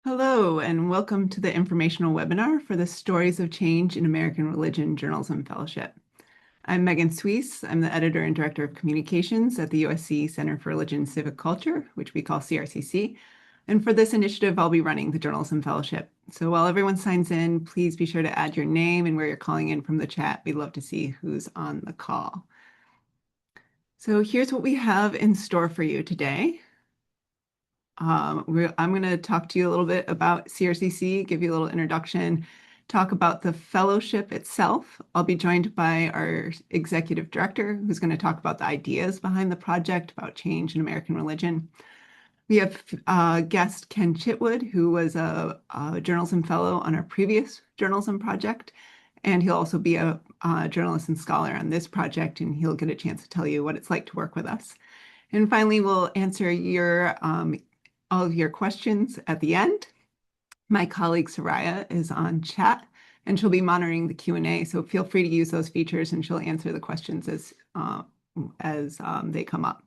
Hello, and welcome to the informational webinar for the Stories of Change in American Religion Journalism Fellowship. I'm Megan Suisse. I'm the editor and director of communications at the USC Center for Religion and Civic Culture, which we call CRCC. And for this initiative, I'll be running the Journalism Fellowship. So while everyone signs in, please be sure to add your name and where you're calling in from the chat. We'd love to see who's on the call. So here's what we have in store for you today. I'm going to talk to you a little bit about CRCC, give you a little introduction, talk about the fellowship itself. I'll be joined by our executive director, who's going to talk about the ideas behind the project about change in American religion. We have guest Ken Chitwood, who was a journalism fellow on our previous journalism project, and he'll also be a journalist and scholar on this project, and he'll get a chance to tell you what it's like to work with us. And finally, we'll answer all of your questions at the end. My colleague Soraya is on chat and she'll be monitoring the Q&A, so feel free to use those features and she'll answer the questions as they come up.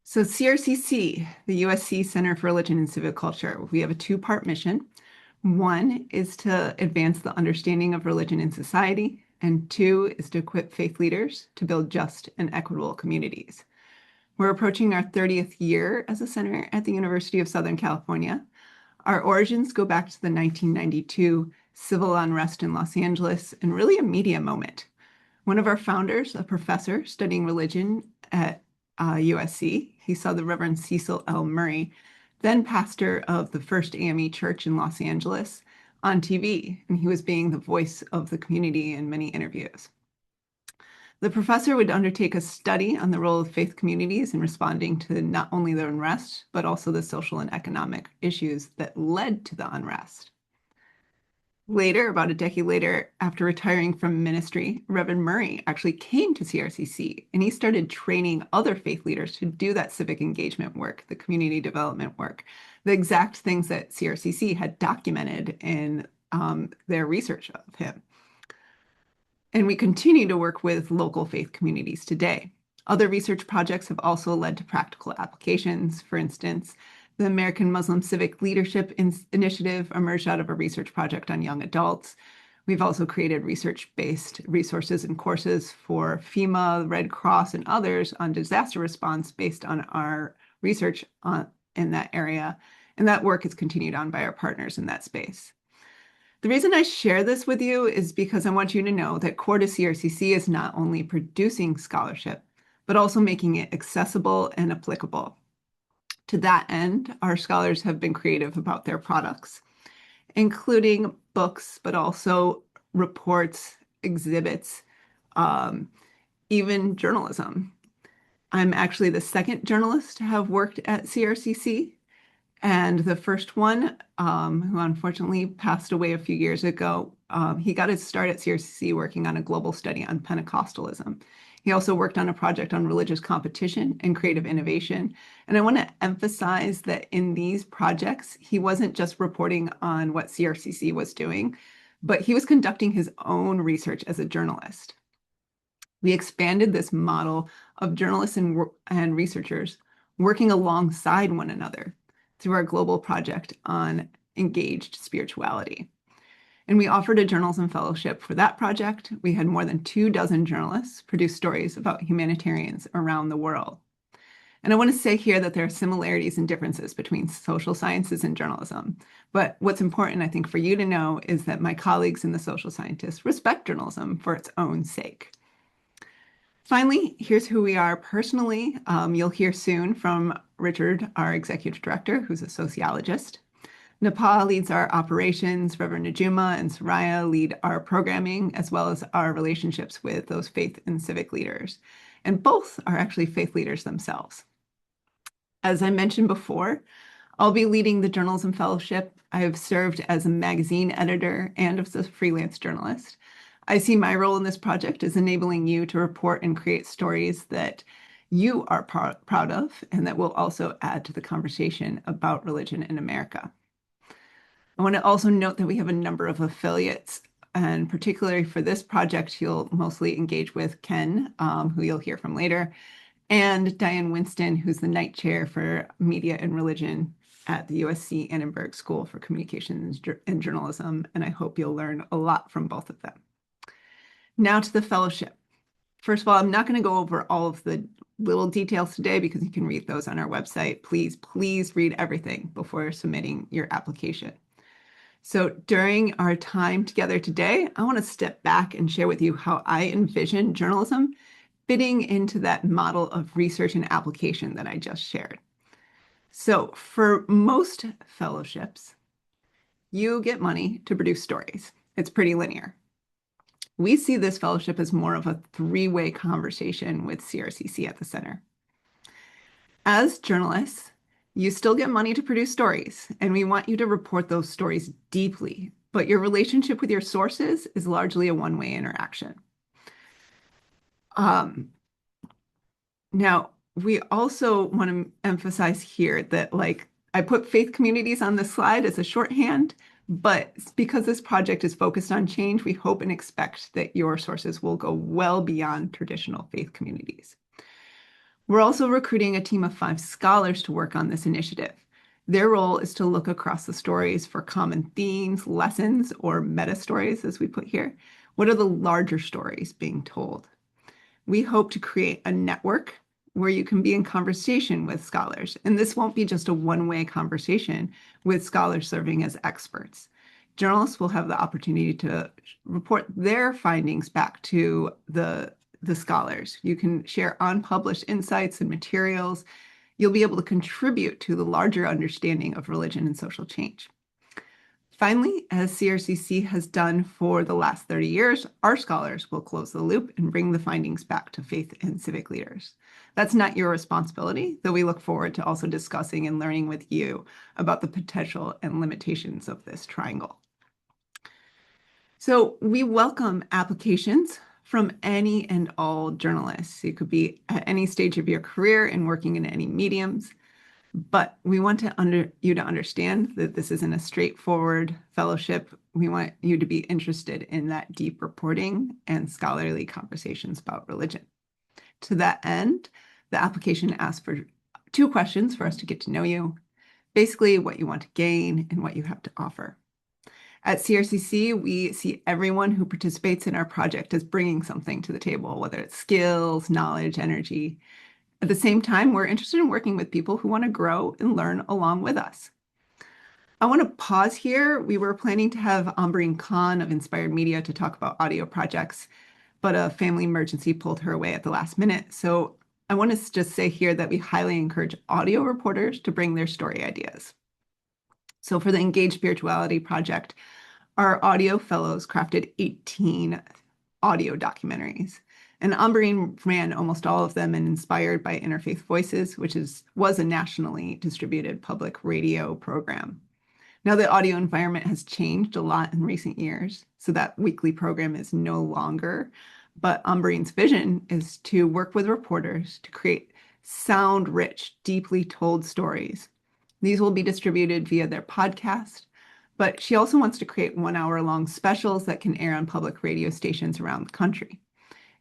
So CRCC, the USC Center for Religion and Civic Culture, we have a two-part mission. One is to advance the understanding of religion in society, and two is to equip faith leaders to build just and equitable communities. We're approaching our 30th year as a center at the University of Southern California. Our origins go back to the 1992 civil unrest in Los Angeles and really a media moment. One of our founders, a professor studying religion at USC, he saw the Reverend Cecil L. Murray, then pastor of the First AME Church in Los Angeles, on TV, and he was being the voice of the community in many interviews. The professor would undertake a study on the role of faith communities in responding to not only the unrest, but also the social and economic issues that led to the unrest. Later, about a decade later, after retiring from ministry, Reverend Murray actually came to CRCC and he started training other faith leaders to do that civic engagement work, the community development work, the exact things that CRCC had documented in their research of him. And we continue to work with local faith communities today. Other research projects have also led to practical applications. For instance, the American Muslim Civic Leadership Initiative emerged out of a research project on young adults. We've also created research-based resources and courses for FEMA, Red Cross, and others on disaster response based on our research in that area. And that work is continued on by our partners in that space. The reason I share this with you is because I want you to know that core to CRCC is not only producing scholarship, but also making it accessible and applicable. To that end, our scholars have been creative about their products, including books, but also reports, exhibits, even journalism. I'm actually the second journalist to have worked at CRCC. And the first one, who unfortunately passed away a few years ago, he got his start at CRCC working on a global study on Pentecostalism. He also worked on a project on religious competition and creative innovation. And I want to emphasize that in these projects, he wasn't just reporting on what CRCC was doing, but he was conducting his own research as a journalist. We expanded this model of journalists and researchers working alongside one another through our global project on engaged spirituality. And we offered a journalism fellowship for that project. We had more than 24 journalists produce stories about humanitarians around the world. And I want to say here that there are similarities and differences between social sciences and journalism. But what's important, I think, for you to know is that my colleagues in the social scientists respect journalism for its own sake. Finally, here's who we are personally. You'll hear soon from Richard, our executive director, who's a sociologist. Nepal leads our operations. Reverend Najuma and Soraya lead our programming, as well as our relationships with those faith and civic leaders. And both are actually faith leaders themselves. As I mentioned before, I'll be leading the Journalism Fellowship. I have served as a magazine editor and as a freelance journalist. I see my role in this project as enabling you to report and create stories that you are proud of and that will also add to the conversation about religion in America. I want to also note that we have a number of affiliates, and particularly for this project, you'll mostly engage with Ken, who you'll hear from later, and Diane Winston, who's the Knight Chair for Media and Religion at the USC Annenberg School for Communications and Journalism, and I hope you'll learn a lot from both of them. Now to the fellowship. First of all, I'm not going to go over all of the little details today because you can read those on our website. Please, please read everything before submitting your application. So during our time together today, I want to step back and share with you how I envision journalism fitting into that model of research and application that I just shared. So for most fellowships, you get money to produce stories. It's pretty linear. We see this fellowship as more of a three-way conversation with CRCC at the center. As journalists, you still get money to produce stories, and we want you to report those stories deeply, but your relationship with your sources is largely a one-way interaction. Now, we also want to emphasize here that, like, I put faith communities on this slide as a shorthand, but because this project is focused on change, we hope and expect that your sources will go well beyond traditional faith communities. We're also recruiting a team of 5 scholars to work on this initiative. Their role is to look across the stories for common themes, lessons, or meta stories, as we put here. What are the larger stories being told? We hope to create a network where you can be in conversation with scholars. And this won't be just a one-way conversation with scholars serving as experts. Journalists will have the opportunity to report their findings back to the scholars. You can share unpublished insights and materials. You'll be able to contribute to the larger understanding of religion and social change. Finally, as CRCC has done for the last 30 years, our scholars will close the loop and bring the findings back to faith and civic leaders. That's not your responsibility, though we look forward to also discussing and learning with you about the potential and limitations of this triangle. So we welcome applications from any and all journalists. You could be at any stage of your career and working in any mediums. But we want you to understand that this isn't a straightforward fellowship. We want you to be interested in that deep reporting and scholarly conversations about religion. To that end, the application asks for 2 questions for us to get to know you, basically what you want to gain and what you have to offer. At CRCC, we see everyone who participates in our project as bringing something to the table, whether it's skills, knowledge, energy. At the same time, we're interested in working with people who want to grow and learn along with us. I want to pause here. We were planning to have Ambreen Khan of Inspired Media to talk about audio projects, but a family emergency pulled her away at the last minute. So I want to just say here that we highly encourage audio reporters to bring their story ideas. So for the Engaged Spirituality Project, our audio fellows crafted 18 audio documentaries. And Ambreen ran almost all of them and inspired by Interfaith Voices, which was a nationally distributed public radio program. Now the audio environment has changed a lot in recent years, so that weekly program is no longer. But Ambreen's vision is to work with reporters to create sound-rich, deeply told stories. These will be distributed via their podcast, but she also wants to create 1-hour-long specials that can air on public radio stations around the country.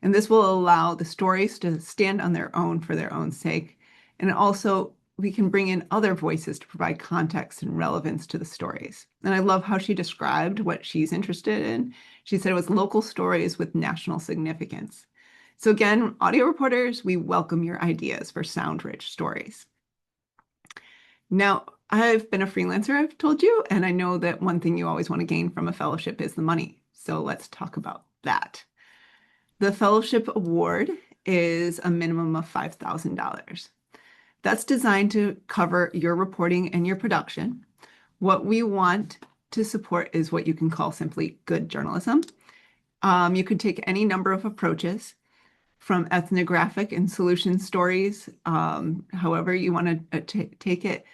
And this will allow the stories to stand on their own for their own sake. And also, we can bring in other voices to provide context and relevance to the stories. And I love how she described what she's interested in. She said it was local stories with national significance. So again, audio reporters, we welcome your ideas for sound-rich stories. Now, I've been a freelancer, I've told you, and I know that one thing you always want to gain from a fellowship is the money. So let's talk about that. The fellowship award is a minimum of $5,000. That's designed to cover your reporting and your production. What we want to support is what you can call simply good journalism. You could take any number of approaches, from ethnographic and solution stories, however you want to take it.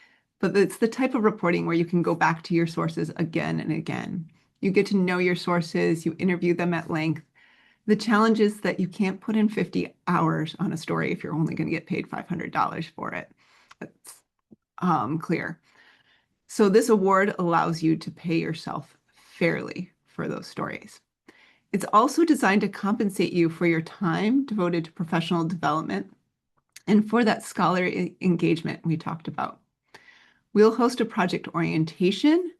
But it's the type of reporting where you can go back to your sources again and again. You get to know your sources, you interview them at length. The challenge is that you can't put in 50 hours on a story if you're only going to get paid $500 for it. That's clear. So this award allows you to pay yourself fairly for those stories. It's also designed to compensate you for your time devoted to professional development and for that scholarly engagement we talked about. We'll host a project orientation,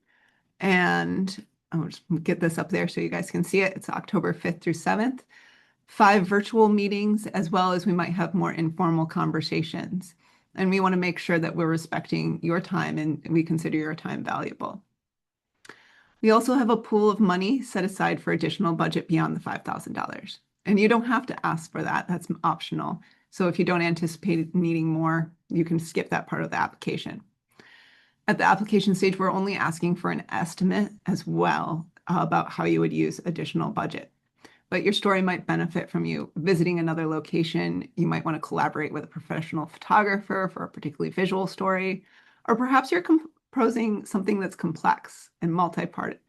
and I'll just get this up there so you guys can see it. It's October 5th through 7th. 5 virtual meetings, as well as we might have more informal conversations. And we want to make sure that we're respecting your time and we consider your time valuable. We also have a pool of money set aside for additional budget beyond the $5,000. And you don't have to ask for that. That's optional. So if you don't anticipate needing more, you can skip that part of the application. At the application stage, we're only asking for an estimate as well about how you would use additional budget. But your story might benefit from you visiting another location. You might want to collaborate with a professional photographer for a particularly visual story, or perhaps you're composing something that's complex and multi-part.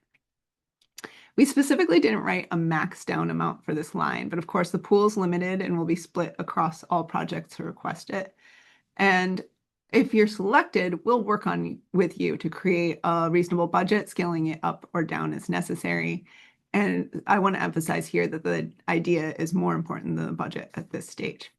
We specifically didn't write a max down amount for this line, but of course the pool is limited and will be split across all projects who request it. And if you're selected, we'll work with you to create a reasonable budget, scaling it up or down as necessary. And I want to emphasize here that the idea is more important than the budget at this stage.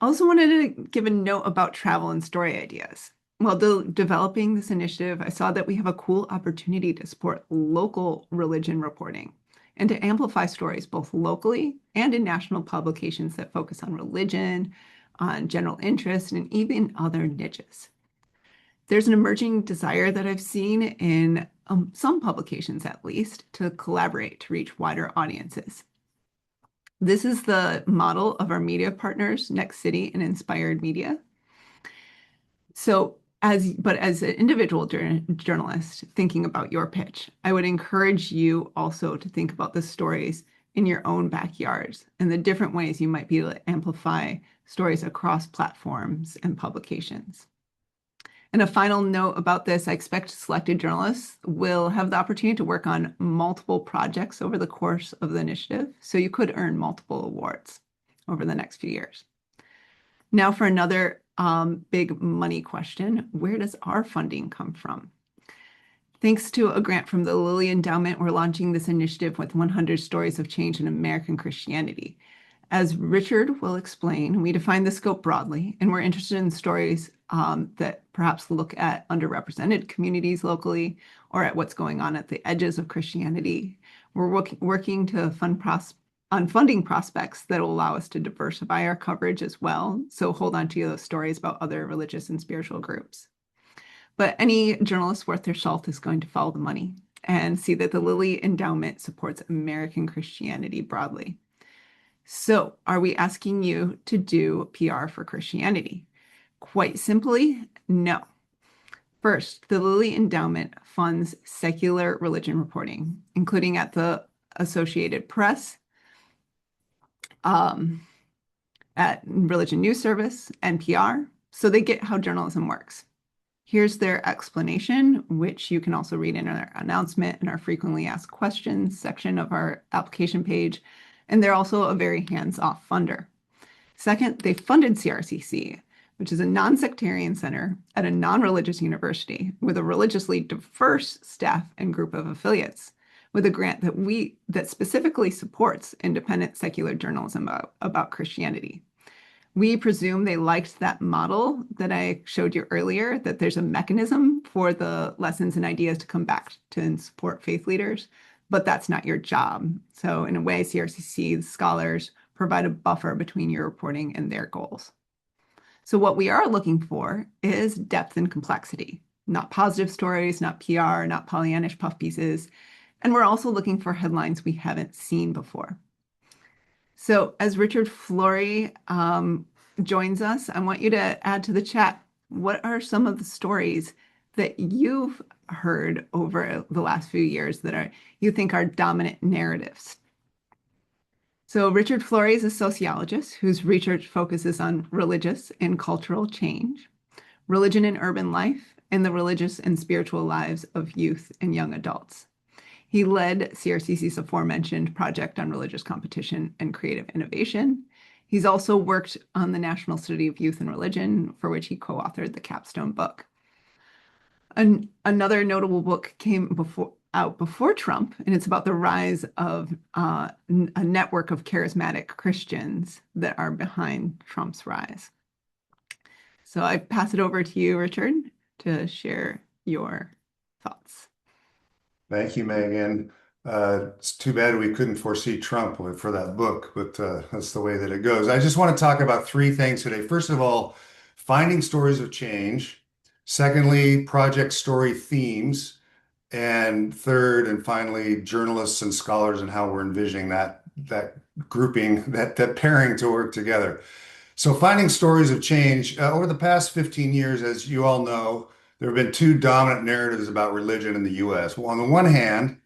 I also wanted to give a note about travel and story ideas. While developing this initiative, I saw that we have a cool opportunity to support local religion reporting and to amplify stories both locally and in national publications that focus on religion, on general interest, and even other niches. There's an emerging desire that I've seen in some publications, at least, to collaborate to reach wider audiences. This is the model of our media partners, Next City and Inspired Media. So, as an individual journalist thinking about your pitch, I would encourage you also to think about the stories in your own backyards and the different ways you might be able to amplify stories across platforms and publications. And a final note about this, I expect selected journalists will have the opportunity to work on multiple projects over the course of the initiative, so you could earn multiple awards over the next few years. Now for another big money question, where does our funding come from? Thanks to a grant from the Lilly Endowment, we're launching this initiative with 100 Stories of Change in American Christianity. As Richard will explain, we define the scope broadly, and we're interested in stories that perhaps look at underrepresented communities locally or at what's going on at the edges of Christianity. We're working to on funding prospects that will allow us to diversify our coverage as well. So hold on to those stories about other religious and spiritual groups. But any journalist worth their salt is going to follow the money and see that the Lilly Endowment supports American Christianity broadly. So are we asking you to do PR for Christianity? Quite simply, no. First, the Lilly Endowment funds secular religion reporting, including at the Associated Press, at Religion News Service, NPR, so they get how journalism works. Here's their explanation, which you can also read in our announcement and our frequently asked questions section of our application page. And they're also a very hands-off funder. Second, they funded CRCC, which is a non-sectarian center at a non-religious university with a religiously diverse staff and group of affiliates, with a grant that specifically supports independent secular journalism about Christianity. We presume they liked that model that I showed you earlier, that there's a mechanism for the lessons and ideas to come back to and support faith leaders, but that's not your job. So in a way, CRCC scholars provide a buffer between your reporting and their goals. So what we are looking for is depth and complexity, not positive stories, not PR, not Pollyannish puff pieces. And we're also looking for headlines we haven't seen before. So as Richard Flory joins us, I want you to add to the chat, what are some of the stories that you've heard over the last few years that you think are dominant narratives? So Richard Flory is a sociologist whose research focuses on religious and cultural change, religion and urban life, and the religious and spiritual lives of youth and young adults. He led CRCC's aforementioned project on religious competition and creative innovation. He's also worked on the National Study of Youth and Religion, for which he co-authored the capstone book. Another notable book came out before Trump, and it's about the rise of a network of charismatic Christians that are behind Trump's rise. So I pass it over to you, Richard. to share your thoughts. Thank you, Megan. It's too bad we couldn't foresee Trump for that book, but that's the way that it goes. I just want to talk about three things today. First of all, finding stories of change. Secondly, project story themes. And third, and finally, journalists and scholars and how we're envisioning that grouping, that pairing to work together. So finding stories of change. Over the past 15 years, as you all know, there have been two dominant narratives about religion in the US. Well, on the one hand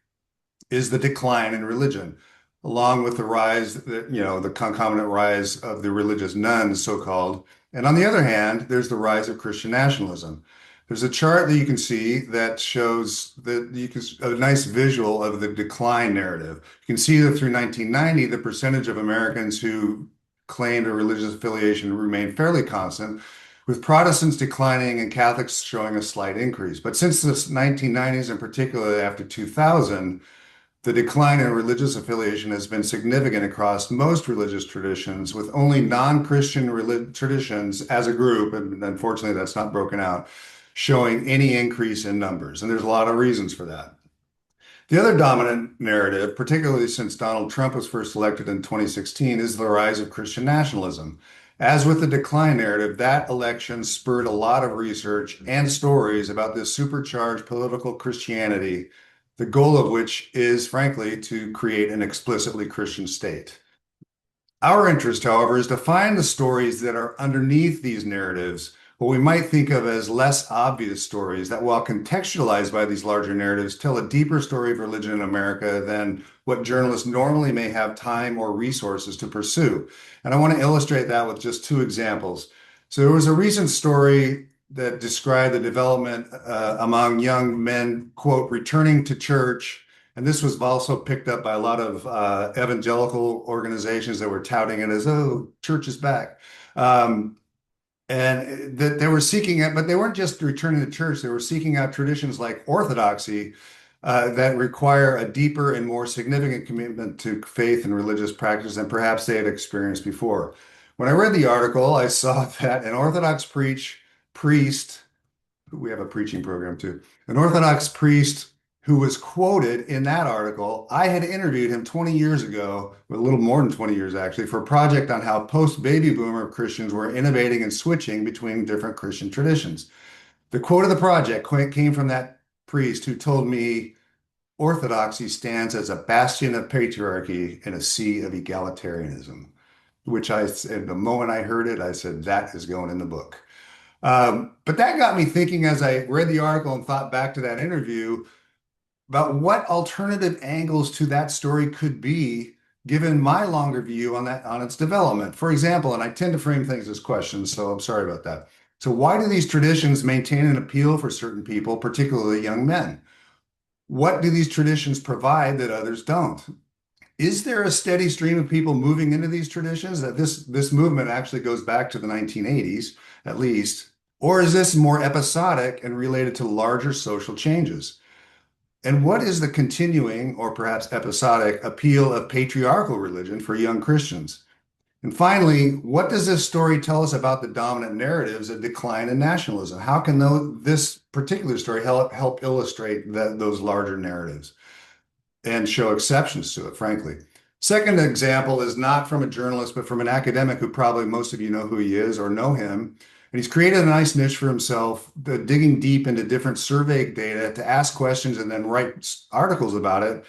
is the decline in religion, along with the rise, the concomitant rise of the religious nuns, so-called. And on the other hand, there's the rise of Christian nationalism. There's a chart that you can see that shows a nice visual of the decline narrative. You can see that through 1990, the percentage of Americans who claimed a religious affiliation remained fairly constant, with Protestants declining and Catholics showing a slight increase. But since the 1990s, and particularly after 2000, the decline in religious affiliation has been significant across most religious traditions, with only non-Christian traditions as a group, and unfortunately that's not broken out, showing any increase in numbers. And there's a lot of reasons for that. The other dominant narrative, particularly since Donald Trump was first elected in 2016, is the rise of Christian nationalism. As with the decline narrative, that election spurred a lot of research and stories about this supercharged political Christianity, the goal of which is, frankly, to create an explicitly Christian state. Our interest, however, is to find the stories that are underneath these narratives, what we might think of as less obvious stories that, while contextualized by these larger narratives, tell a deeper story of religion in America than what journalists normally may have time or resources to pursue. And I want to illustrate that with just two examples. So there was a recent story that described the development among young men, quote, returning to church. And this was also picked up by a lot of evangelical organizations that were touting it as, oh, church is back. And that they were seeking it, but they weren't just returning to church, they were seeking out traditions like orthodoxy that require a deeper and more significant commitment to faith and religious practice than perhaps they had experienced before. When I read the article, I saw that an Orthodox priest, we have a preaching program too, an Orthodox priest who was quoted in that article. I had interviewed him 20 years ago, a little more than 20 years actually, for a project on how post-baby boomer Christians were innovating and switching between different Christian traditions. The quote of the project came from that priest who told me Orthodoxy stands as a bastion of patriarchy and a sea of egalitarianism, which I said, the moment I heard it, I said, that is going in the book. But that got me thinking as I read the article and thought back to that interview about what alternative angles to that story could be given my longer view on its development. For example, and I tend to frame things as questions, so I'm sorry about that. So why do these traditions maintain an appeal for certain people, particularly young men? What do these traditions provide that others don't? Is there a steady stream of people moving into these traditions? That this movement actually goes back to the 1980s, at least, or is this more episodic and related to larger social changes? And what is the continuing, or perhaps episodic, appeal of patriarchal religion for young Christians? And finally, what does this story tell us about the dominant narratives of decline in nationalism? How can this particular story help illustrate those larger narratives and show exceptions to it, frankly? Second example is not from a journalist, but from an academic who probably most of you know who he is or know him. And he's created a nice niche for himself, digging deep into different survey data to ask questions and then write articles about it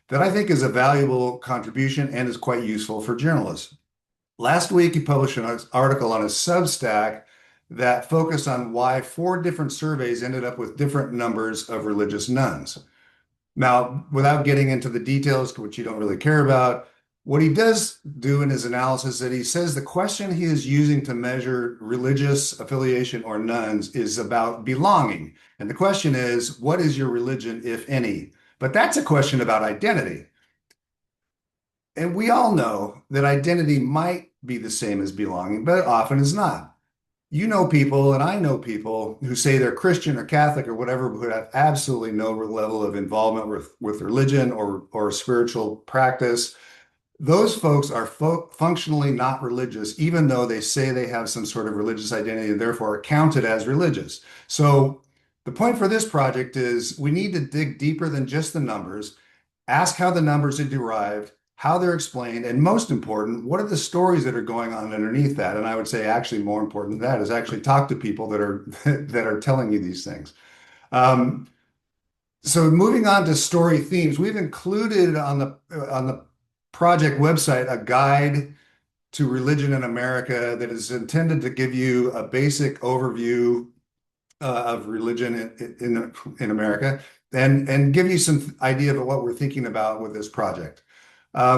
that I think is a valuable contribution and is quite useful for journalists. Last week, he published an article on his Substack that focused on why 4 different surveys ended up with different numbers of religious nuns. Now, without getting into the details, which you don't really care about, what he does do in his analysis is that he says the question he is using to measure religious affiliation or nuns is about belonging. And the question is, what is your religion, if any? But that's a question about identity. And we all know that identity might be the same as belonging, but it often is not. You know people, and I know people who say they're Christian or Catholic or whatever, who have absolutely no level of involvement with religion or spiritual practice. Those folks are functionally not religious, even though they say they have some sort of religious identity and therefore are counted as religious. So The point for this project is we need to dig deeper than just the numbers, ask how the numbers are derived, how they're explained, and most important, what are the stories that are going on underneath that? And I would say actually more important than that is actually talk to people that are that are telling you these things. Um, so moving on to story themes, we've included on the project website a guide to religion in America that is intended to give you a basic overview of religion in America and give you some idea of what we're thinking about with this project.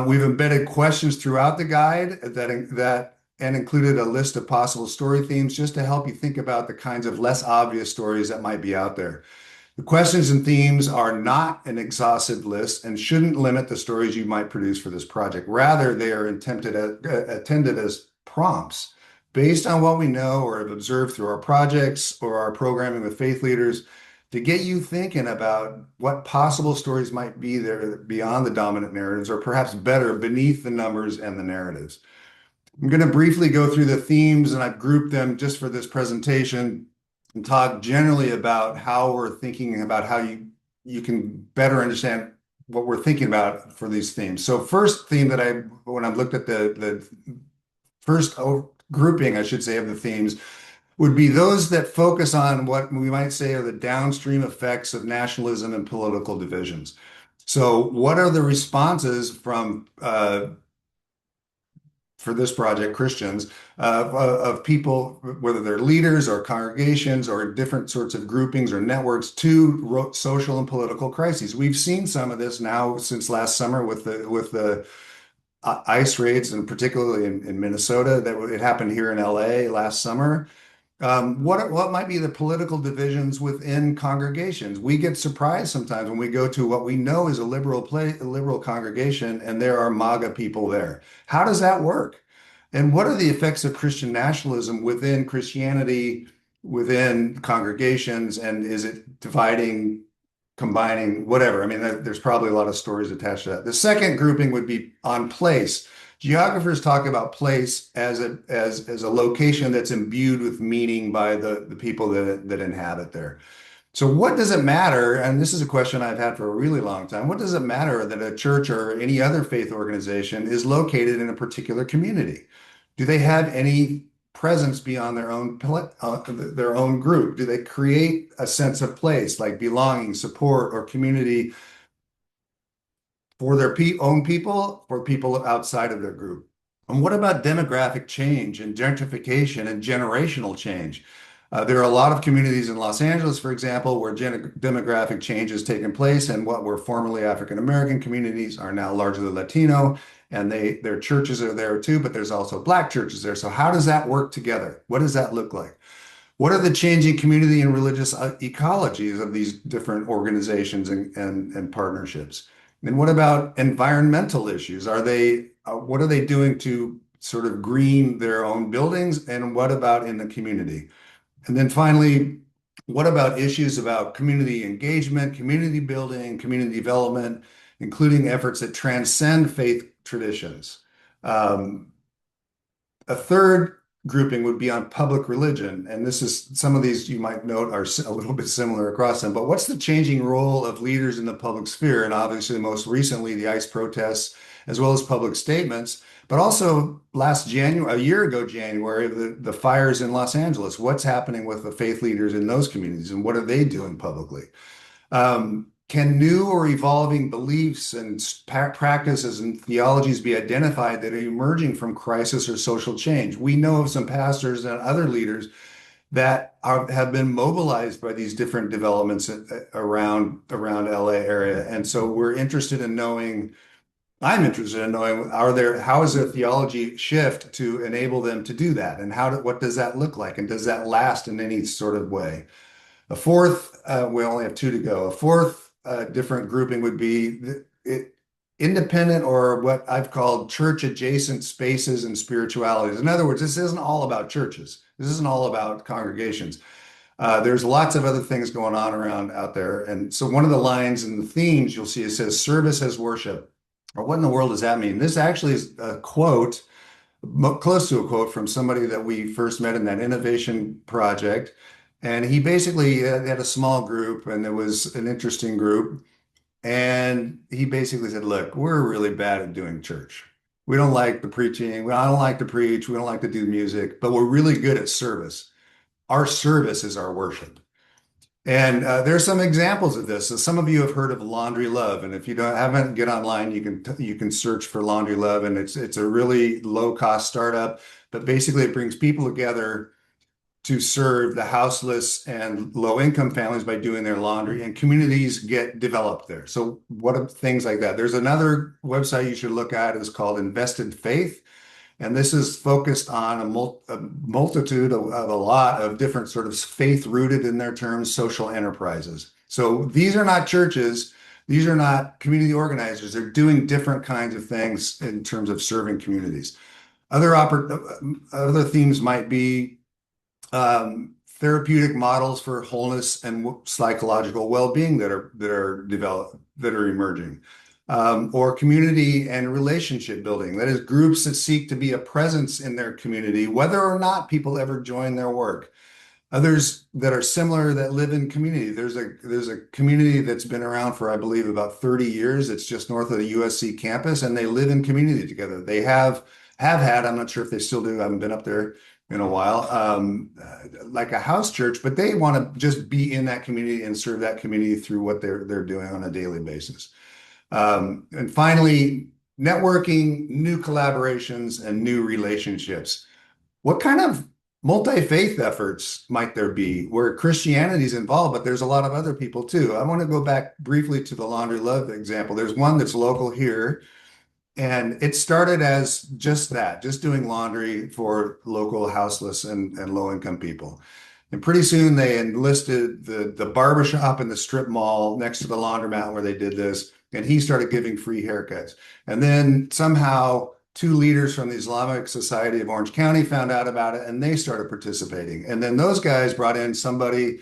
We've embedded questions throughout the guide that and included a list of possible story themes just to help you think about the kinds of less obvious stories that might be out there. The questions and themes are not an exhaustive list and shouldn't limit the stories you might produce for this project. Rather, they are intended as prompts based on what we know or have observed through our projects or our programming with faith leaders to get you thinking about what possible stories might be there beyond the dominant narratives, or perhaps better, beneath the numbers and the narratives. I'm going to briefly go through the themes, and I've grouped them just for this presentation and talk generally about how we're thinking about how you can better understand what we're thinking about for these themes. So first theme when I looked at the first grouping, I should say, of the themes would be those that focus on what we might say are the downstream effects of nationalism and political divisions. So what are the responses from for this project, Christians, of people, whether they're leaders or congregations or different sorts of groupings or networks, to social and political crises. We've seen some of this now since last summer with the ICE raids, and particularly in Minnesota. That it happened here in LA last summer. What might be the political divisions within congregations? We get surprised sometimes when we go to what we know is a liberal congregation, and there are MAGA people there. How does that work? And what are the effects of Christian nationalism within Christianity, within congregations, and is it dividing, combining, whatever? I mean, there's probably a lot of stories attached to that. The second grouping would be on place. Geographers talk about place as a location that's imbued with meaning by the people that inhabit there. So what does it matter? And this is a question I've had for a really long time. What does it matter that a church or any other faith organization is located in a particular community? Do they have any presence beyond their own group? Do they create a sense of place, like belonging, support, or community for their own people, for people outside of their group? And what about demographic change and gentrification and generational change? There are a lot of communities in Los Angeles, for example, where demographic change has taken place, and what were formerly African American communities are now largely Latino, and their churches are there too, but there's also Black churches there. So how does that work together? What does that look like? What are the changing community and religious ecologies of these different organizations and partnerships? And what about environmental issues? What are they doing to sort of green their own buildings? And what about in the community? And then finally, what about issues about community engagement, community building, community development, including efforts that transcend faith traditions? A third grouping would be on public religion. And some of these you might note are a little bit similar across them. But what's the changing role of leaders in the public sphere? And obviously, most recently, the ICE protests, as well as public statements. But also last January, a year ago, January, the fires in Los Angeles. What's happening with the faith leaders in those communities, and what are they doing publicly? Can new or evolving beliefs and practices and theologies be identified that are emerging from crisis or social change? We know of some pastors and other leaders that have been mobilized by these different developments around LA area. And so I'm interested in knowing, how is their theology shift to enable them to do that? And what does that look like? And does that last in any sort of way? A fourth, we only have two to go. A fourth different grouping would be independent, or what I've called church adjacent spaces and spiritualities. In other words, this isn't all about churches. This isn't all about congregations. There's lots of other things going on around out there. And so one of the lines in the themes you'll see, it says service as worship. Or what in the world does that mean? This actually is a quote, close to a quote from somebody that we first met in that innovation project. And he basically had a small group, and it was an interesting group. And he basically said, look, we're really bad at doing church. We don't like the preaching. I don't like to preach. We don't like to do music, but we're really good at service. Our service is our worship. And there's some examples of this. So some of you have heard of Laundry Love, and if you don't haven't, get online. You can search for Laundry Love, and it's a really low cost startup. But basically, it brings people together to serve the houseless and low income families by doing their laundry, and communities get developed there. So what are things like that? There's another website you should look at. It's called Invested Faith. And this is focused on a multitude of a lot of different sort of faith rooted in their terms, social enterprises. So these are not churches. These are not community organizers. They're doing different kinds of things in terms of serving communities. Other themes might be therapeutic models for wholeness and psychological well-being that are developed, that are emerging, or community and relationship building. That is, groups that seek to be a presence in their community, whether or not people ever join their work. Others that are similar that live in community. There's a community that's been around for, I believe, about 30 years. It's just north of the USC campus, and they live in community together. They have had, I'm not sure if they still do, I haven't been up there in a while, like a house church, but they want to just be in that community and serve that community through what they're doing on a daily basis. And finally, networking, new collaborations, and new relationships. What kind of multi-faith efforts might there be where Christianity is involved, but there's a lot of other people too? I want to go back briefly to the Laundry Love example. There's one that's local here, and it started as just that, just doing laundry for local houseless and low-income people. And pretty soon they enlisted the barbershop in the strip mall next to the laundromat where they did this, and he started giving free haircuts. And then somehow two leaders from the Islamic Society of Orange County found out about it, and they started participating. And then those guys brought in somebody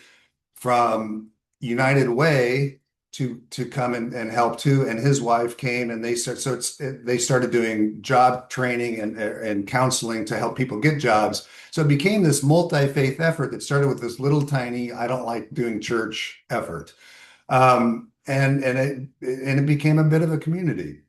from United Way to come and help too, and his wife came, and they started doing job training and counseling to help people get jobs. So it became this multi-faith effort that started with this little tiny "I don't like doing church" effort, and it became a bit of a community.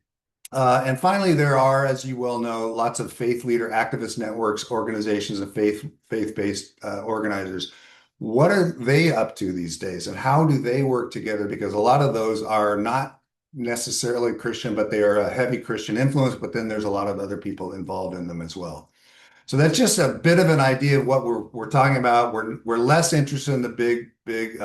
And finally, there are, as you well know, lots of faith leader activist networks, organizations, and faith-based organizers. What are they up to these days, and how do they work together? Because a lot of those are not necessarily Christian, but they are a heavy Christian influence, but then there's a lot of other people involved in them as well. So that's just a bit of an idea of what we're talking about. We're less interested in the big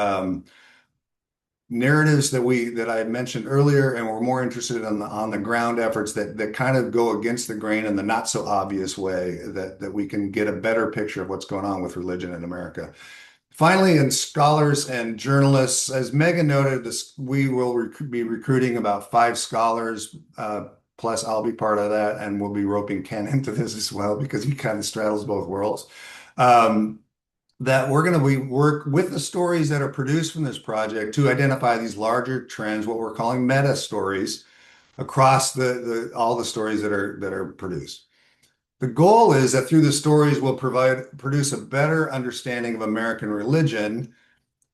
narratives that I mentioned earlier, and we're more interested in the on the ground efforts that kind of go against the grain in the not so obvious way that we can get a better picture of what's going on with religion in America. Finally, in scholars and journalists, as Megan noted, we will be recruiting about 5 scholars, plus I'll be part of that, and we'll be roping Ken into this as well because he kind of straddles both worlds. That we're going to work with the stories that are produced from this project to identify these larger trends, what we're calling meta stories, across all the stories that are produced. The goal is that through the stories, we'll produce a better understanding of American religion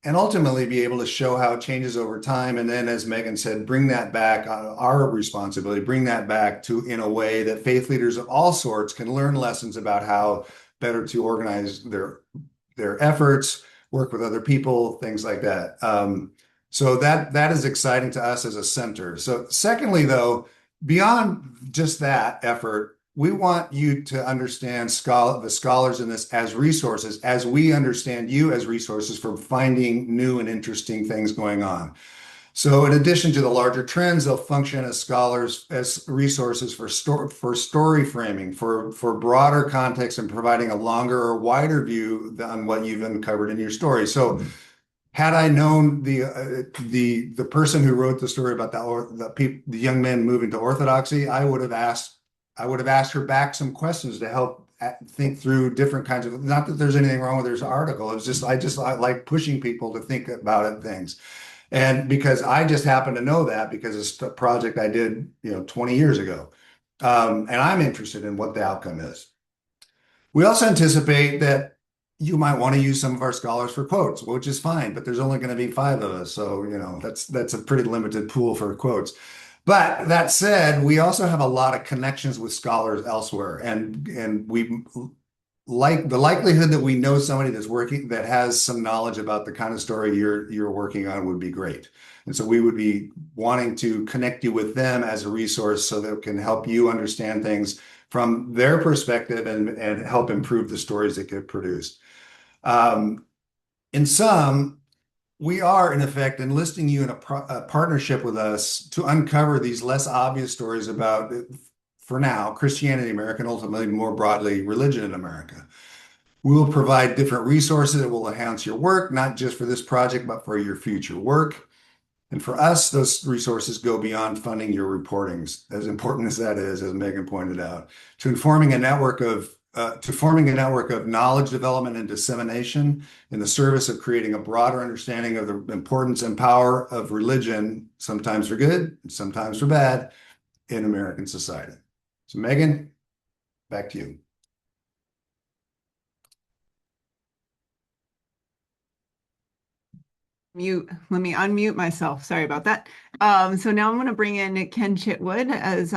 and ultimately be able to show how it changes over time. And then, as Megan said, bring that back, our responsibility, bring that back in a way that faith leaders of all sorts can learn lessons about how better to organize their efforts, work with other people, things like that. So that is exciting to us as a center. So secondly, though, beyond just that effort, we want you to understand the scholars in this as resources, as we understand you as resources for finding new and interesting things going on. So in addition to the larger trends, they'll function as scholars, as resources for story framing, for broader context, and providing a longer or wider view on what you've uncovered in your story. So had I known the person who wrote the story about the young man moving to Orthodoxy, I would have asked her back some questions to help think through different kinds of, not that there's anything wrong with her article. It's just, I like pushing people to think about things. And because I just happen to know that because it's a project I did, 20 years ago. And I'm interested in what the outcome is. We also anticipate that you might want to use some of our scholars for quotes, which is fine, but there's only going to be five of us. So, that's a pretty limited pool for quotes. But that said, we also have a lot of connections with scholars elsewhere, and we like the likelihood that we know somebody that's working that has some knowledge about the kind of story you're working on would be great. And so we would be wanting to connect you with them as a resource so that it can help you understand things from their perspective and help improve the stories that get produced. Um, in sum, we are, in effect, enlisting you in a partnership with us to uncover these less obvious stories about, for now, Christianity in America, and ultimately, more broadly, religion in America. We will provide different resources that will enhance your work, not just for this project, but for your future work. And for us, those resources go beyond funding your reportings, as important as that is, as Megan pointed out, to forming a network of knowledge development and dissemination in the service of creating a broader understanding of the importance and power of religion, sometimes for good, sometimes for bad, in American society. So, Megan, back to you. Let me unmute myself. Sorry about that. So now I'm going to bring in Ken Chitwood. As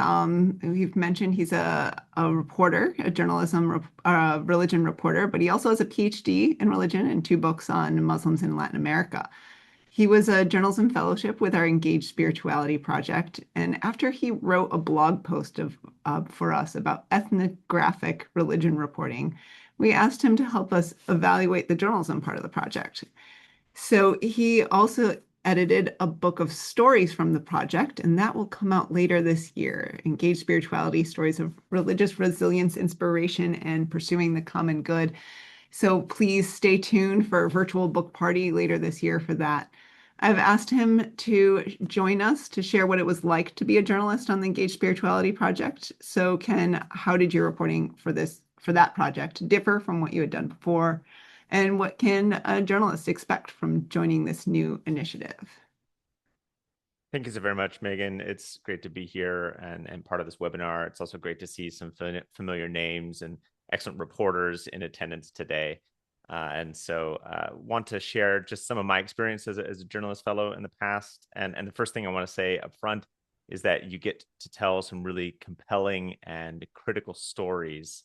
we've mentioned, he's a reporter, a religion reporter, but he also has a PhD in religion and two books on Muslims in Latin America. He was a journalism fellowship with our Engaged Spirituality project, and after he wrote a blog post for us about ethnographic religion reporting, we asked him to help us evaluate the journalism part of the project. So he also edited a book of stories from the project, and that will come out later this year. Engaged Spirituality, Stories of Religious Resilience, Inspiration, and Pursuing the Common Good. So please stay tuned for a virtual book party later this year for that. I've asked him to join us to share what it was like to be a journalist on the Engaged Spirituality project. So Ken, how did your reporting for that project differ from what you had done before? And what can a journalist expect from joining this new initiative? Thank you so very much, Megan. It's great to be here and part of this webinar. It's also great to see some familiar names and excellent reporters in attendance today. And so want to share just some of my experience as a journalist fellow in the past. And the first thing I want to say up front is that you get to tell some really compelling and critical stories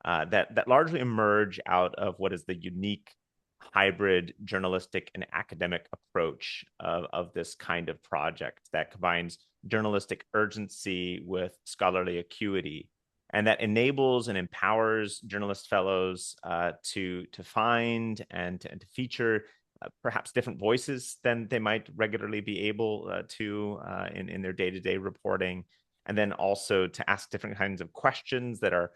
that largely emerge out of what is the unique hybrid journalistic and academic approach of this kind of project that combines journalistic urgency with scholarly acuity, and that enables and empowers journalist fellows to find and to feature perhaps different voices than they might regularly be able to in their day-to-day reporting, and then also to ask different kinds of questions that are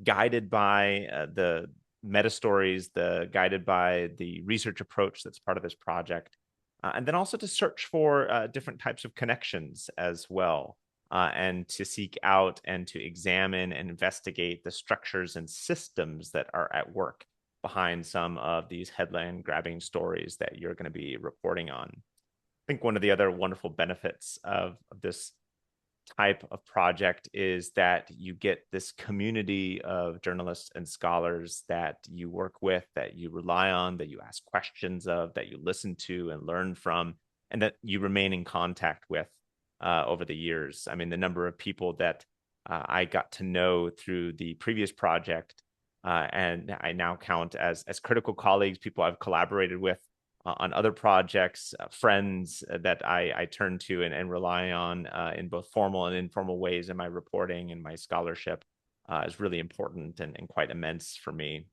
guided by the meta stories, guided by the research approach that's part of this project, and then also to search for different types of connections as well, and to seek out and to examine and investigate the structures and systems that are at work behind some of these headline grabbing stories that you're going to be reporting on. I think one of the other wonderful benefits of this type of project is that you get this community of journalists and scholars that you work with, that you rely on, that you ask questions of, that you listen to and learn from, and that you remain in contact with over the years. I mean, the number of people that I got to know through the previous project, and I now count as critical colleagues, people I've collaborated with on other projects, friends that I turn to and rely on in both formal and informal ways in my reporting and my scholarship is really important and quite immense for me.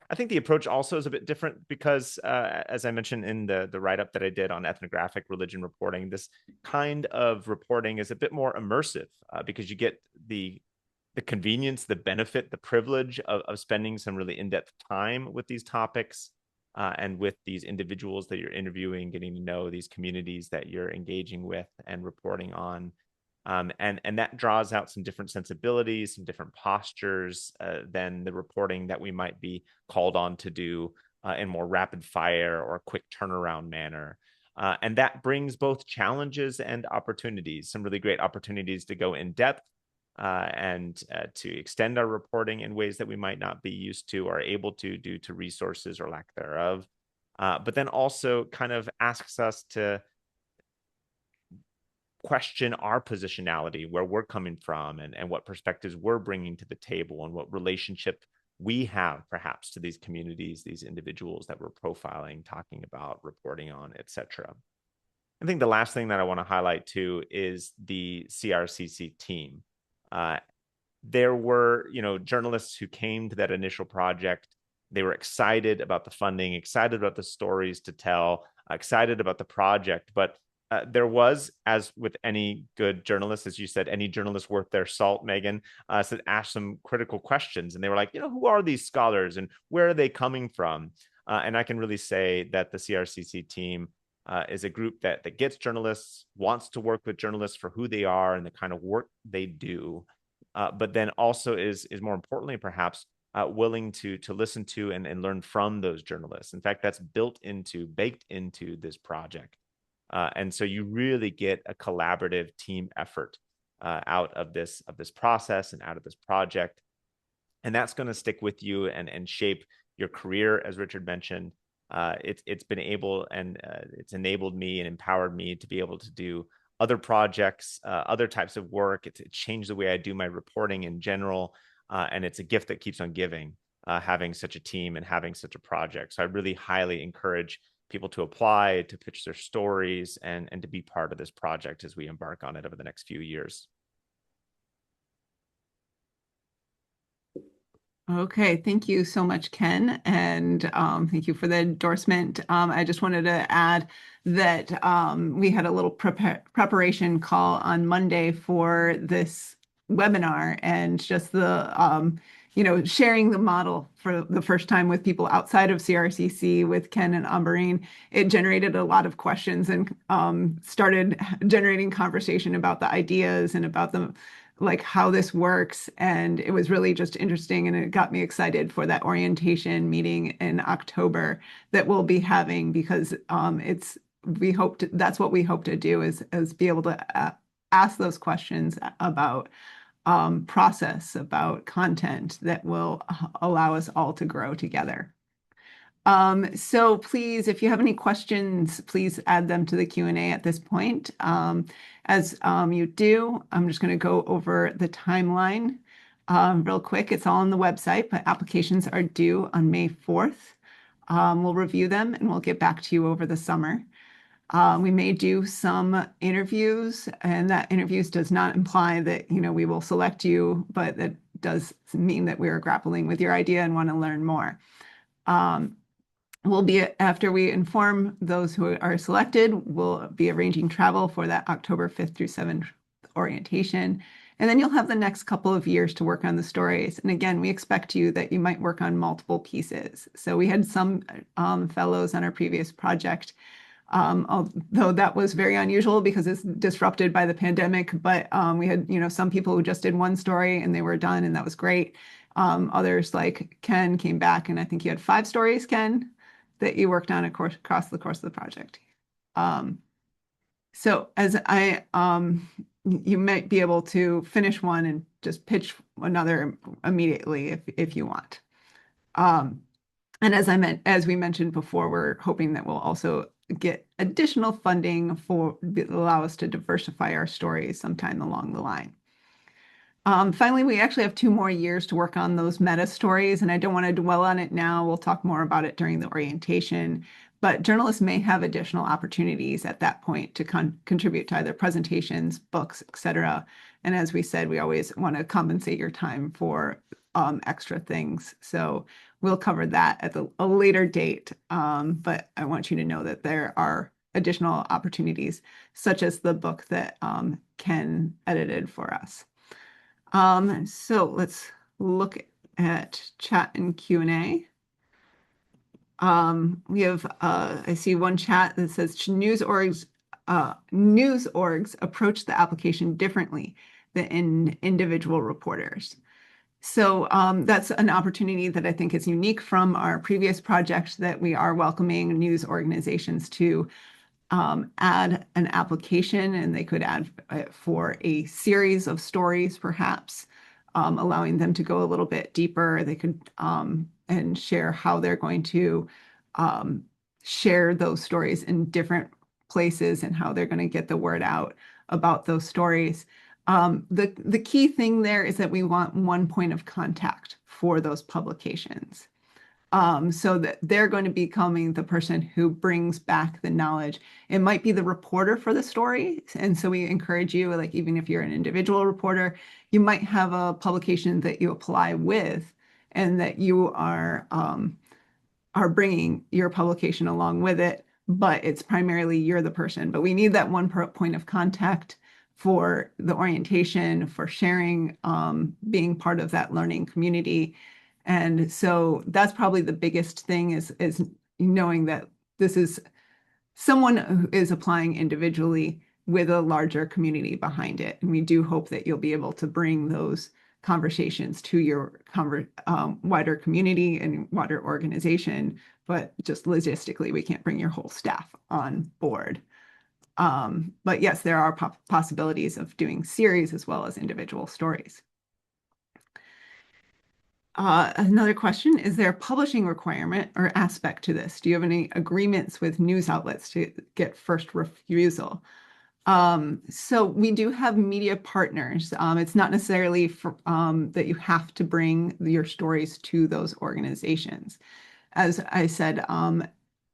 I think the approach also is a bit different because, as I mentioned in the write-up that I did on ethnographic religion reporting, this kind of reporting is a bit more immersive because you get the convenience, the benefit, the privilege of spending some really in-depth time with these topics and with these individuals that you're interviewing, getting to know these communities that you're engaging with and reporting on. And that draws out some different sensibilities, some different postures than the reporting that we might be called on to do in more rapid fire or quick turnaround manner. And that brings both challenges and opportunities, some really great opportunities to go in depth, and to extend our reporting in ways that we might not be used to or able to due to resources or lack thereof. But then also kind of asks us to question our positionality, where we're coming from, and what perspectives we're bringing to the table, and what relationship we have perhaps to these communities, these individuals that we're profiling, talking about, reporting on, etc. I think the last thing that I want to highlight too is the CRCC team. There were, journalists who came to that initial project. They were excited about the funding, excited about the stories to tell, excited about the project. But there was, as with any good journalist, as you said, any journalist worth their salt, Megan, said ask some critical questions. And they were like, who are these scholars and where are they coming from? And I can really say that the CRCC team is a group that gets journalists, wants to work with journalists for who they are and the kind of work they do, but then also is more importantly, perhaps, willing to listen to and learn from those journalists. In fact, that's baked into this project. And so you really get a collaborative team effort out of this process and out of this project. And that's going to stick with you and shape your career, as Richard mentioned. It's been able and it's enabled me and empowered me to be able to do other projects, other types of work. It changed the way I do my reporting in general. And it's a gift that keeps on giving, having such a team and having such a project. So I really highly encourage people to apply, to pitch their stories, and to be part of this project as we embark on it over the next few years. Okay, thank you so much, Ken, and thank you for the endorsement. I just wanted to add that we had a little preparation call on Monday for this webinar, and just the sharing the model for the first time with people outside of CRCC with Ken and Amberine. It generated a lot of questions and started generating conversation about the ideas and about the how this works. And it was really just interesting, and it got me excited for that orientation meeting in October that we'll be having, because that's what we hope to do is be able to ask those questions about process, about content that will allow us all to grow together. So please, if you have any questions, please add them to the Q&A at this point. As you do, I'm just going to go over the timeline real quick. It's all on the website, but applications are due on May 4th. We'll review them and we'll get back to you over the summer. We may do some interviews, and that interviews does not imply that we will select you, but that does mean that we are grappling with your idea and want to learn more. After we inform those who are selected, we'll be arranging travel for that October 5th through 7th orientation. And then you'll have the next couple of years to work on the stories. And again, we expect that you might work on multiple pieces. So we had some fellows on our previous project, although that was very unusual because it's disrupted by the pandemic. But we had, some people who just did one story and they were done, and that was great. Others, like Ken, came back, and I think you had 5 stories, Ken, that you worked on across the course of the project. So you might be able to finish one and just pitch another immediately if you want. And as we mentioned before, we're hoping that we'll also get additional funding allow us to diversify our stories sometime along the line. Finally, we actually have 2 more years to work on those meta stories, and I don't want to dwell on it now. We'll talk more about it during the orientation, but journalists may have additional opportunities at that point to contribute to either presentations, books, etc. And as we said, we always want to compensate your time for extra things. So we'll cover that at a later date, but I want you to know that there are additional opportunities, such as the book that Ken edited for us. So let's look at chat and Q&A. We have, I see one chat that says, should news orgs approach the application differently than individual reporters? So that's an opportunity that I think is unique from our previous project, that we are welcoming news organizations to add an application, and they could add for a series of stories, perhaps, allowing them to go a little bit deeper. They could and share how they're going to share those stories in different places and how they're going to get the word out about those stories. The key thing there is that we want one point of contact for those publications. So that they're going to be becoming the person who brings back the knowledge. It might be the reporter for the story. And so we encourage you, like, even if you're an individual reporter, you might have a publication that you apply with and that you are bringing your publication along with it, but it's primarily you're the person. But we need that one point of contact for the orientation, for sharing, being part of that learning community. And so that's probably the biggest thing is knowing that this is someone who is applying individually with a larger community behind it. And we do hope that you'll be able to bring those conversations to your wider community and wider organization, but just logistically, we can't bring your whole staff on board. But yes, there are possibilities of doing series as well as individual stories. Another question, is there a publishing requirement or aspect to this? Do you have any agreements with news outlets to get first refusal? So we do have media partners. It's not necessarily that you have to bring your stories to those organizations. As I said,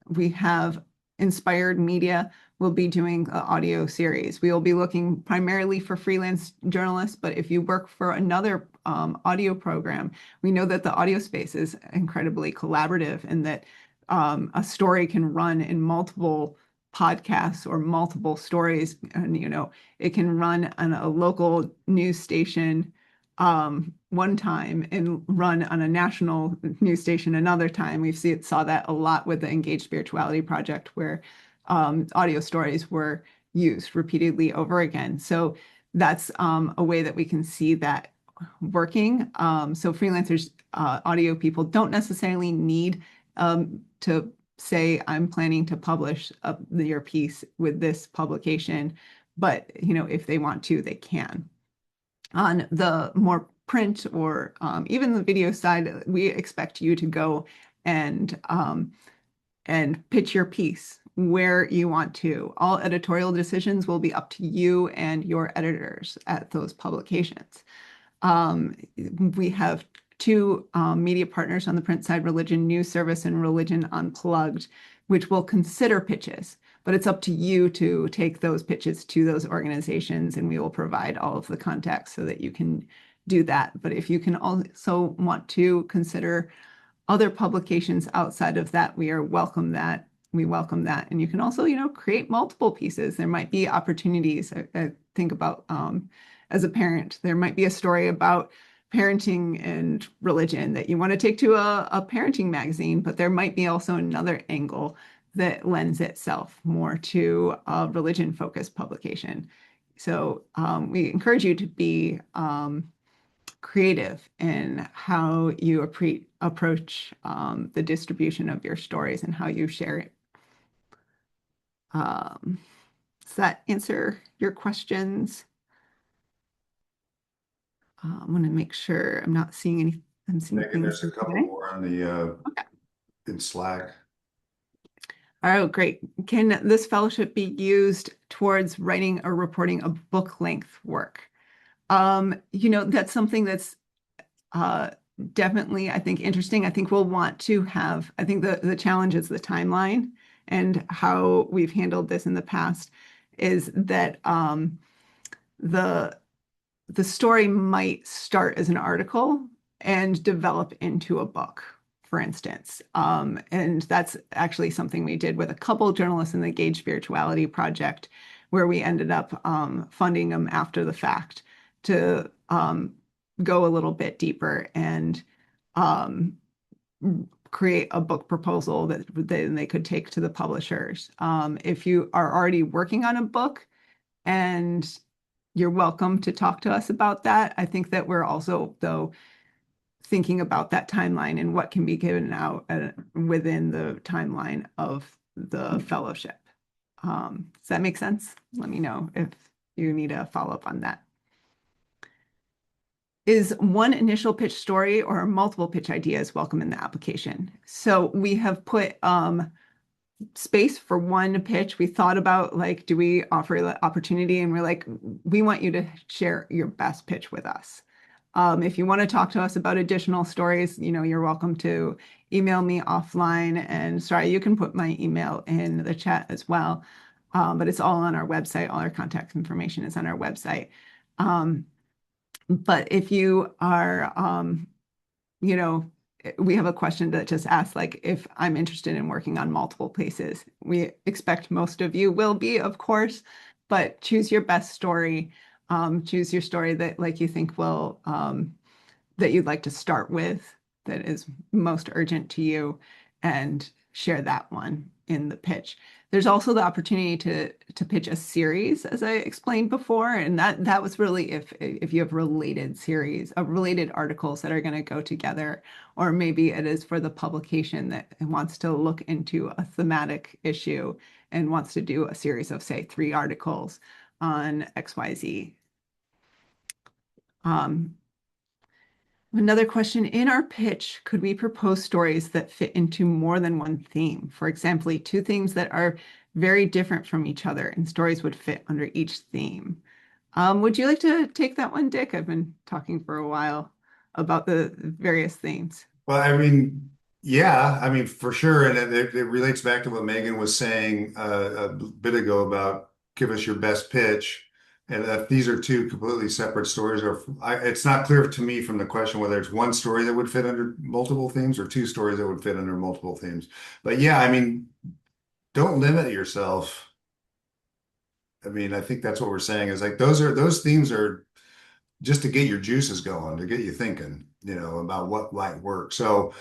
we have Inspired Media will be doing an audio series. We will be looking primarily for freelance journalists, but if you work for another audio program, we know that the audio space is incredibly collaborative and that a story can run in multiple podcasts or multiple stories. And, it can run on a local news station one time and run on a national news station another time. We saw that a lot with the Engaged Spirituality Project, where audio stories were used repeatedly over again. So that's a way that we can see that working. So freelancers, audio people don't necessarily need to say, I'm planning to publish your piece with this publication, but if they want to, they can. On the more print or even the video side, we expect you to go and pitch your piece where you want to. All editorial decisions will be up to you and your editors at those publications. We have two media partners on the print side, Religion News Service and Religion Unplugged, which will consider pitches. But it's up to you to take those pitches to those organizations, and we will provide all of the contacts so that you can do that. But if you can also want to consider other publications outside of that, we welcome that. And you can also, create multiple pieces. There might be opportunities. I think about as a parent, there might be a story about parenting and religion that you want to take to a parenting magazine, but there might be also another angle that lends itself more to a religion-focused publication. So we encourage you to be creative in how you approach the distribution of your stories and how you share it. Does that answer your questions? I want to make sure I'm not seeing any. I'm seeing Megan, things there's a couple today. more on the Okay. in Slack. Oh, great. Can this fellowship be used towards writing or reporting a book-length work? That's something that's definitely, I think, interesting. I think we'll want to have, I think the challenge is the timeline, and how we've handled this in the past is that the story might start as an article and develop into a book, for instance. And that's actually something we did with a couple of journalists in the Engaged Spirituality Project, where we ended up funding them after the fact to go a little bit deeper and create a book proposal that then they could take to the publishers. If you are already working on a book, and you're welcome to talk to us about that. I think that we're also, though, thinking about that timeline and what can be given out within the timeline of the fellowship. Does that make sense? Let me know if you need a follow-up on that. Is one initial pitch story or multiple pitch ideas welcome in the application? So we have put space for one pitch. We thought about like, do we offer the opportunity? And we're like, we want you to share your best pitch with us. If you want to talk to us about additional stories, you're welcome to email me offline. And sorry, you can put my email in the chat as well. But it's all on our website. All our contact information is on our website. But if you are, we have a question that just asks, like, if I'm interested in working on multiple places. We expect most of you will be, of course, but choose your best story. Choose your story that, like, you think will, that you'd like to start with, that is most urgent to you, and share that one in the pitch. There's also the opportunity to pitch a series, as I explained before, and that was really if you have related series of related articles that are going to go together, or maybe it is for the publication that wants to look into a thematic issue and wants to do a series of, say, 3 articles on XYZ. Another question, in our pitch, could we propose stories that fit into more than one theme? For example, 2 themes that are very different from each other, and stories would fit under each theme. Would you like to take that one, Dick? I've been talking for a while about the various themes. Well, I mean, yeah, I mean, for sure. And it relates back to what Megan was saying a bit ago about give us your best pitch. And if these are 2 completely separate stories, or it's not clear to me from the question whether it's one story that would fit under multiple themes or 2 stories that would fit under multiple themes. But yeah, I mean, don't limit yourself. I mean, I think that's what we're saying is like those themes are just to get your juices going, to get you thinking, about what might work. So,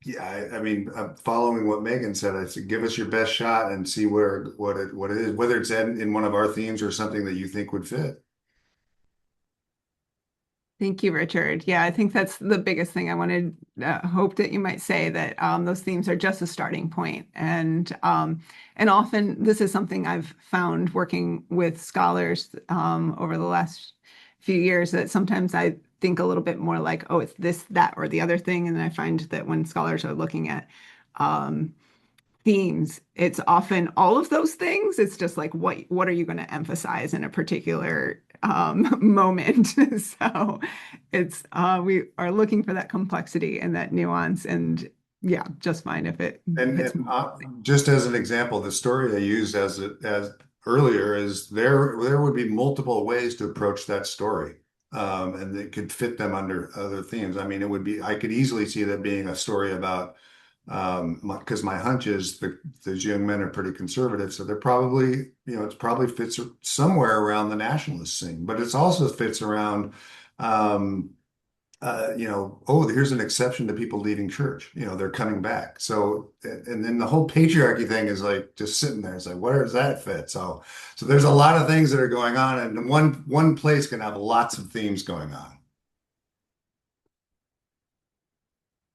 yeah, I mean, I'm following what Megan said. I said, give us your best shot and see what it is, whether it's in one of our themes or something that you think would fit. Thank you, Richard. Yeah, I think that's the biggest thing I wanted. Hope that you might say that those themes are just a starting point, and often this is something I've found working with scholars over the last few years, that sometimes I think a little bit more like, oh, it's this, that, or the other thing, and I find that when scholars are looking at themes, it's often all of those things. It's just like, what are you going to emphasize in a particular moment? So it's we are looking for that complexity and that nuance, and yeah, just fine if it hits. Just as an example, the story I used as earlier is there would be multiple ways to approach that story. And it could fit them under other themes. I mean, I could easily see that being a story about because my hunch is those young men are pretty conservative, so they're probably, it probably fits somewhere around the nationalist thing, but it also fits around, oh, here's an exception to people leaving church. They're coming back. So, and then the whole patriarchy thing is like just sitting there. It's like, where does that fit? So there's a lot of things that are going on, and one place can have lots of themes going on.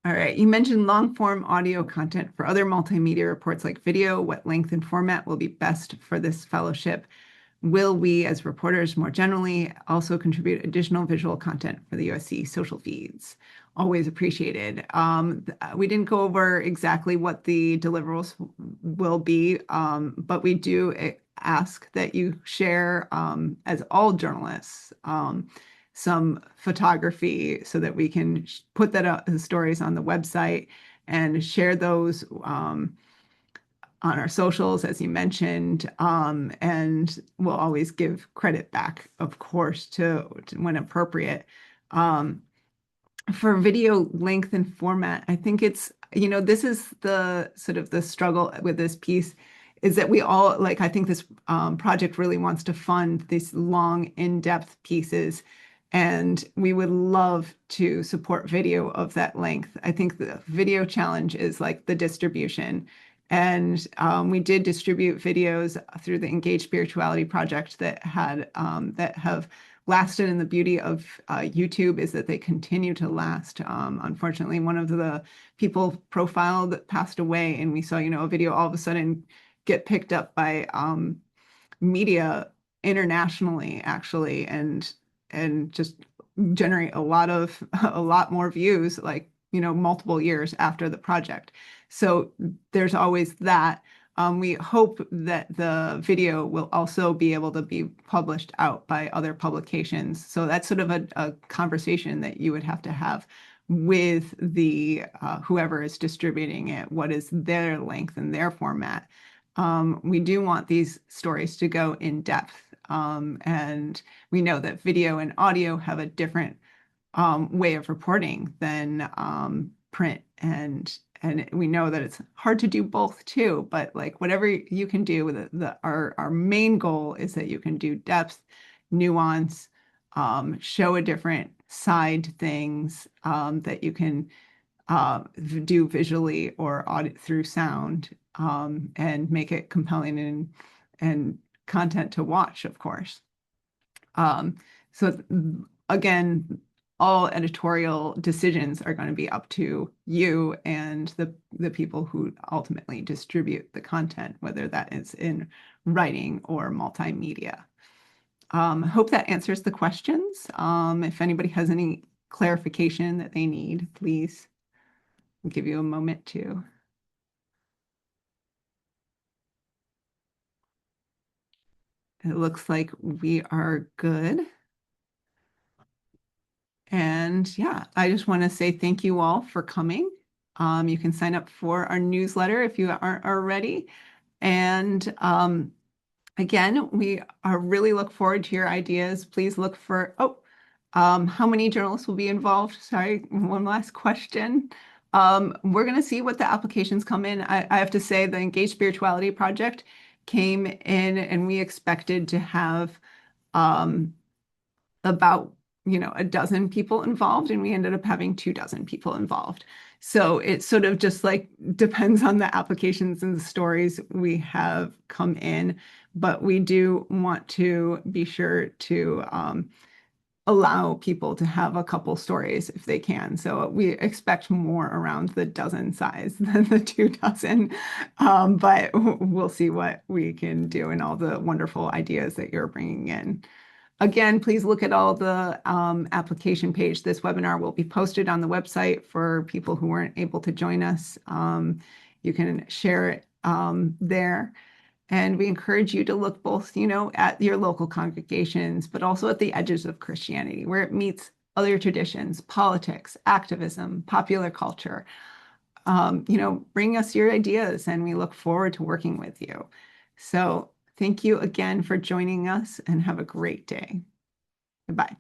All right, you mentioned long form audio content for other multimedia reports like video. What length and format will be best for this fellowship? Will we, as reporters more generally, also contribute additional visual content for the USC social feeds? Always appreciated. We didn't go over exactly what the deliverables will be, but we do ask that you share, as all journalists, some photography so that we can put that out, the stories on the website, and share those on our socials, as you mentioned, and we'll always give credit back, of course, to when appropriate. For video length and format, I think it's, this is the sort of the struggle with this piece, is that we all, like, I think this project really wants to fund these long, in-depth pieces, and we would love to support video of that length. I think the video challenge is like the distribution. And we did distribute videos through the Engaged Spirituality Project that have lasted, and the beauty of YouTube is that they continue to last. Unfortunately, one of the people profiled passed away, and we saw, a video all of a sudden get picked up by media internationally, actually, and just generate a lot more views, like, multiple years after the project. So there's always that. We hope that the video will also be able to be published out by other publications. So that's sort of a conversation that you would have to have with the whoever is distributing it. What is their length and their format? We do want these stories to go in depth. And we know that video and audio have a different way of reporting than print, and we know that it's hard to do both too, but like whatever you can do with it, our main goal is that you can do depth, nuance, show a different side to things, that you can do visually or through sound, and make it compelling and content to watch, of course. So again, all editorial decisions are going to be up to you and the people who ultimately distribute the content, whether that is in writing or multimedia. Hope that answers the questions. If anybody has any clarification that they need, please, I'll give you a moment to. It looks like we are good. And yeah, I just want to say thank you all for coming. You can sign up for our newsletter if you aren't already. And again, we really look forward to your ideas. Please look for, how many journalists will be involved? Sorry, one last question. We're going to see what the applications come in. I have to say the Engaged Spirituality Project came in, and we expected to have about a dozen people involved, and we ended up having 24 people involved. So it sort of just like depends on the applications and the stories we have come in, but we do want to be sure to allow people to have a couple stories if they can. So we expect more around the dozen size than the 24, but we'll see what we can do and all the wonderful ideas that you're bringing in. Again, please look at all the application page. This webinar will be posted on the website for people who weren't able to join us. You can share it there. And we encourage you to look both, at your local congregations, but also at the edges of Christianity, where it meets other traditions, politics, activism, popular culture. Bring us your ideas, and we look forward to working with you. So thank you again for joining us, and have a great day. Goodbye.